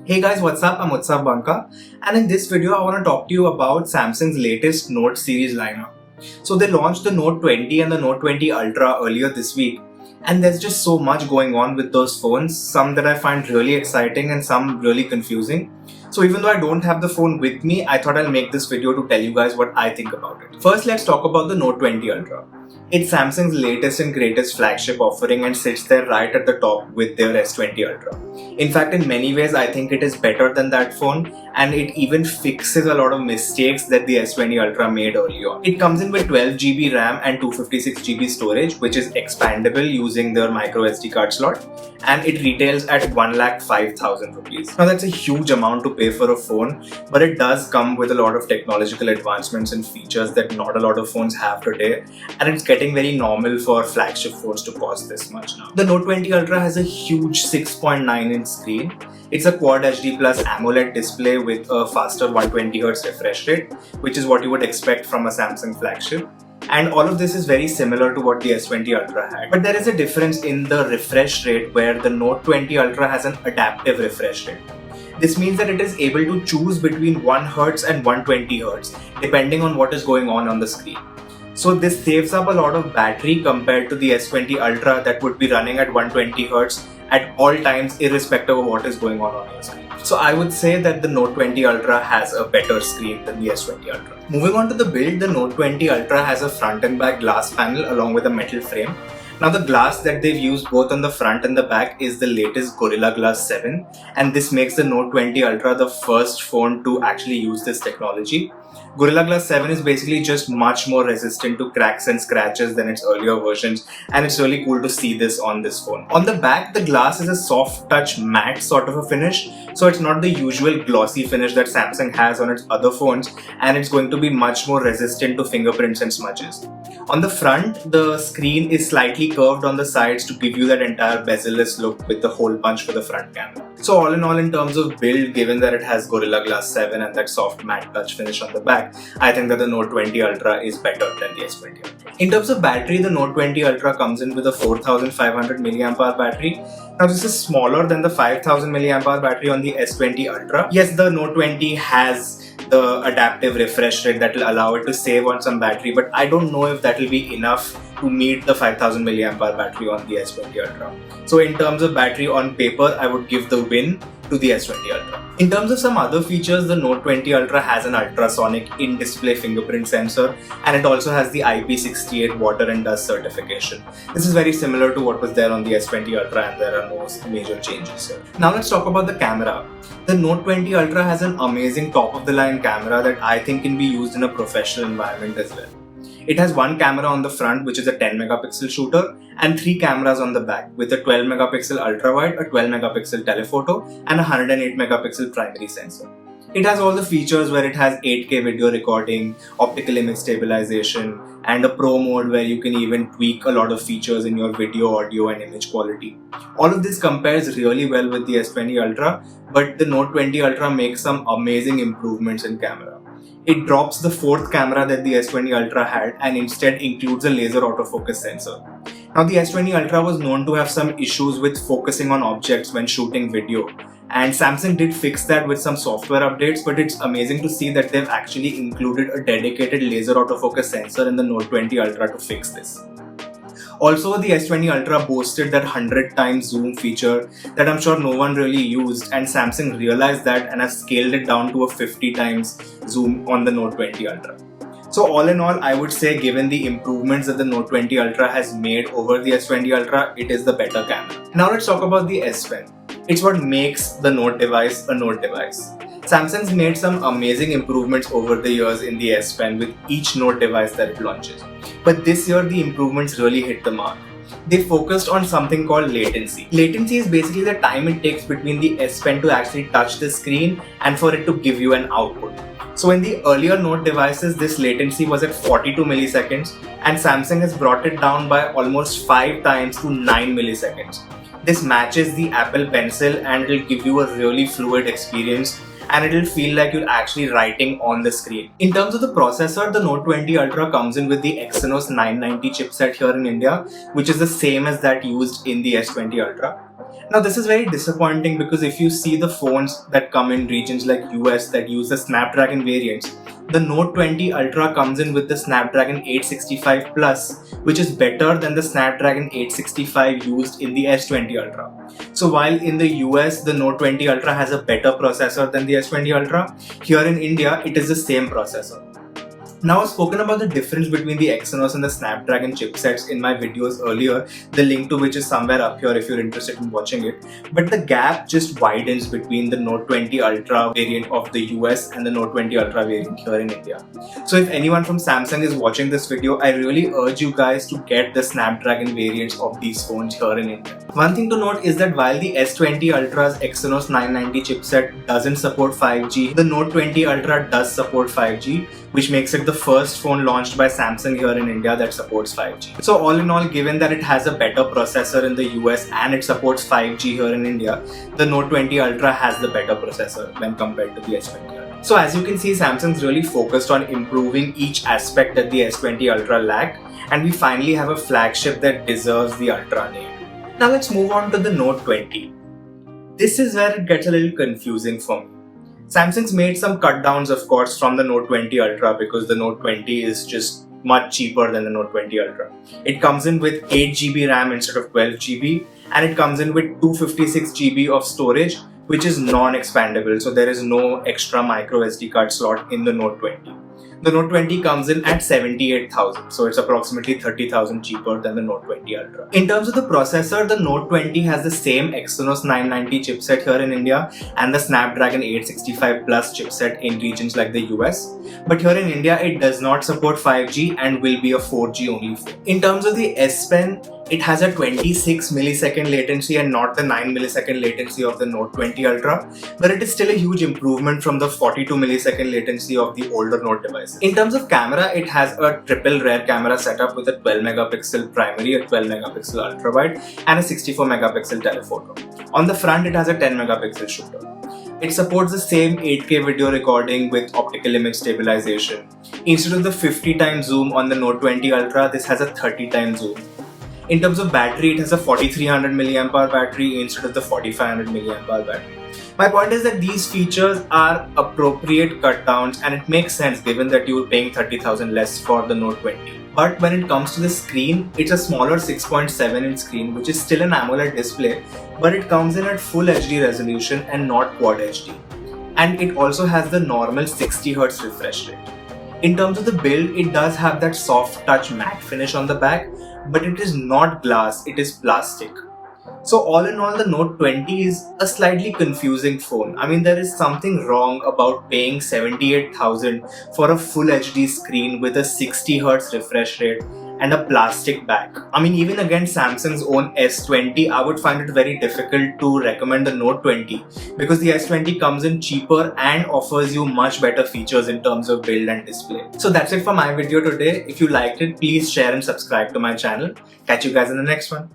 Hey guys, what's up? I'm Utsav Banka, and in this video I want to talk to you about Samsung's latest Note series lineup. So they launched the Note 20 and the Note 20 Ultra earlier this week, and there's just so much going on with those phones, some that I find really exciting and some really confusing. So even though I don't have the phone with me, I thought I'll make this video to tell you guys what I think about it. First, let's talk about the Note 20 Ultra. It's Samsung's latest and greatest flagship offering and sits there right at the top with their S20 Ultra. In fact, in many ways, I think it is better than that phone, and it even fixes a lot of mistakes that the S20 Ultra made earlier. It comes in with 12GB RAM and 256GB storage, which is expandable using their micro SD card slot, and it retails at 1,05,000 rupees. Now that's a huge amount to pay for a phone, but it does come with a lot of technological advancements and features that not a lot of phones have today, and it's getting very normal for flagship phones to cost this much now. The Note 20 Ultra has a huge 6.9-inch screen. It's a Quad HD Plus AMOLED display with a faster 120Hz refresh rate, which is what you would expect from a Samsung flagship. And all of this is very similar to what the S20 Ultra had. But there is a difference in the refresh rate where the Note 20 Ultra has an adaptive refresh rate. This means that it is able to choose between 1Hz and 120Hz depending on what is going on the screen. So this saves up a lot of battery compared to the S20 Ultra that would be running at 120Hz at all times irrespective of what is going on your screen. So I would say that the Note 20 Ultra has a better screen than the S20 Ultra. Moving on to the build, the Note 20 Ultra has a front and back glass panel along with a metal frame. Now the glass that they've used both on the front and the back is the latest Gorilla Glass 7, and this makes the Note 20 Ultra the first phone to actually use this technology. Gorilla Glass 7 is basically just much more resistant to cracks and scratches than its earlier versions, and it's really cool to see this on this phone. On the back, the glass is a soft touch matte sort of a finish, so it's not the usual glossy finish that Samsung has on its other phones, and it's going to be much more resistant to fingerprints and smudges. On the front, the screen is slightly curved on the sides to give you that entire bezel-less look with the hole punch for the front camera. So all in all, in terms of build, given that it has Gorilla Glass 7 and that soft matte touch finish on the back, I think that the Note 20 Ultra is better than the S20 Ultra. In terms of battery, the Note 20 Ultra comes in with a 4500 mAh battery. Now this is smaller than the 5000 mAh battery on the S20 Ultra. Yes, the Note 20 has the adaptive refresh rate that will allow it to save on some battery, but I don't know if that will be enough to meet the 5000 mAh battery on the S20 Ultra. So in terms of battery on paper, I would give the win to the S20 Ultra. In terms of some other features, the Note 20 Ultra has an ultrasonic in-display fingerprint sensor, and it also has the IP68 water and dust certification. This is very similar to what was there on the S20 Ultra, and there are no major changes here. Now let's talk about the camera. The Note 20 Ultra has an amazing top-of-the-line camera that I think can be used in a professional environment as well. It has one camera on the front, which is a 10 megapixel shooter, and three cameras on the back with a 12 megapixel ultra-wide, a 12 megapixel telephoto, and a 108 megapixel primary sensor. It has all the features where it has 8K video recording, optical image stabilization, and a pro mode where you can even tweak a lot of features in your video, audio, and image quality. All of this compares really well with the S20 Ultra, but the Note 20 Ultra makes some amazing improvements in camera. It drops the fourth camera that the S20 Ultra had and instead includes a laser autofocus sensor. Now the S20 Ultra was known to have some issues with focusing on objects when shooting video, and Samsung did fix that with some software updates, but it's amazing to see that they've actually included a dedicated laser autofocus sensor in the Note 20 Ultra to fix this. Also, the S20 Ultra boasted that 100 times zoom feature that I'm sure no one really used, and Samsung realized that and has scaled it down to a 50 times zoom on the Note 20 Ultra. So all in all, I would say given the improvements that the Note 20 Ultra has made over the S20 Ultra, it is the better camera. Now let's talk about the S Pen. It's what makes the Note device a Note device. Samsung's made some amazing improvements over the years in the S Pen with each Note device that it launches. But this year, the improvements really hit the mark. They focused on something called latency. Latency is basically the time it takes between the S Pen to actually touch the screen and for it to give you an output. So in the earlier Note devices, this latency was at 42 milliseconds, and Samsung has brought it down by almost 5 times to 9 milliseconds. This matches the Apple Pencil and it will give you a really fluid experience, and it will feel like you're actually writing on the screen. In terms of the processor, the Note 20 Ultra comes in with the Exynos 990 chipset here in India, which is the same as that used in the S20 Ultra. Now this is very disappointing because if you see the phones that come in regions like US that use the Snapdragon variants, the Note 20 Ultra comes in with the Snapdragon 865 Plus, which is better than the Snapdragon 865 used in the S20 Ultra. So while in the US the Note 20 Ultra has a better processor than the S20 Ultra, here in India it is the same processor. Now, I've spoken about the difference between the Exynos and the Snapdragon chipsets in my videos earlier, the link to which is somewhere up here if you're interested in watching it. But the gap just widens between the Note 20 Ultra variant of the US and the Note 20 Ultra variant here in India. So if anyone from Samsung is watching this video, I really urge you guys to get the Snapdragon variants of these phones here in India. One thing to note is that while the S20 Ultra's Exynos 990 chipset doesn't support 5G, the Note 20 Ultra does support 5G, which makes it the first phone launched by Samsung here in India that supports 5G. So all in all, given that it has a better processor in the US and it supports 5G here in India, the Note 20 Ultra has the better processor when compared to the S20 Ultra. So as you can see, Samsung's really focused on improving each aspect that the S20 Ultra lacked, and we finally have a flagship that deserves the Ultra name. Now let's move on to the Note 20. This is where it gets a little confusing for me. Samsung's made some cut downs, of course, from the Note 20 Ultra because the Note 20 is just much cheaper than the Note 20 Ultra. It comes in with 8GB RAM instead of 12GB, and it comes in with 256GB of storage, which is non-expandable, so there is no extra micro SD card slot in the Note 20. The Note 20 comes in at 78,000, so it's approximately 30,000 cheaper than the Note 20 Ultra. In terms of the processor, the Note 20 has the same Exynos 990 chipset here in India and the Snapdragon 865 Plus chipset in regions like the US. But here in India, it does not support 5G and will be a 4G only phone. In terms of the S Pen, it has a 26 millisecond latency and not the 9 millisecond latency of the Note 20 Ultra, but it is still a huge improvement from the 42 millisecond latency of the older Note devices. In terms of camera, it has a triple rear camera setup with a 12 megapixel primary, a 12 megapixel ultra wide, and a 64 megapixel telephoto. On the front, it has a 10 megapixel shooter. It supports the same 8K video recording with optical image stabilization. Instead of the 50 times zoom on the Note 20 Ultra, this has a 30 times zoom. In terms of battery, it has a 4300 mAh battery instead of the 4500 mAh battery. My point is that these features are appropriate cut downs, and it makes sense given that you were paying 30,000 less for the Note 20. But when it comes to the screen, it's a smaller 6.7 inch screen, which is still an AMOLED display, but it comes in at full HD resolution and not Quad HD. And it also has the normal 60Hz refresh rate. In terms of the build, it does have that soft touch matte finish on the back, but it is not glass, it is plastic. So all in all, the Note 20 is a slightly confusing phone. I mean, there is something wrong about paying 78,000 for a full HD screen with a 60Hz refresh rate and a plastic back. I mean, even against Samsung's own S20, I would find it very difficult to recommend the Note 20 because the S20 comes in cheaper and offers you much better features in terms of build and display. So that's it for my video today. If you liked it, please share and subscribe to my channel. Catch you guys in the next one.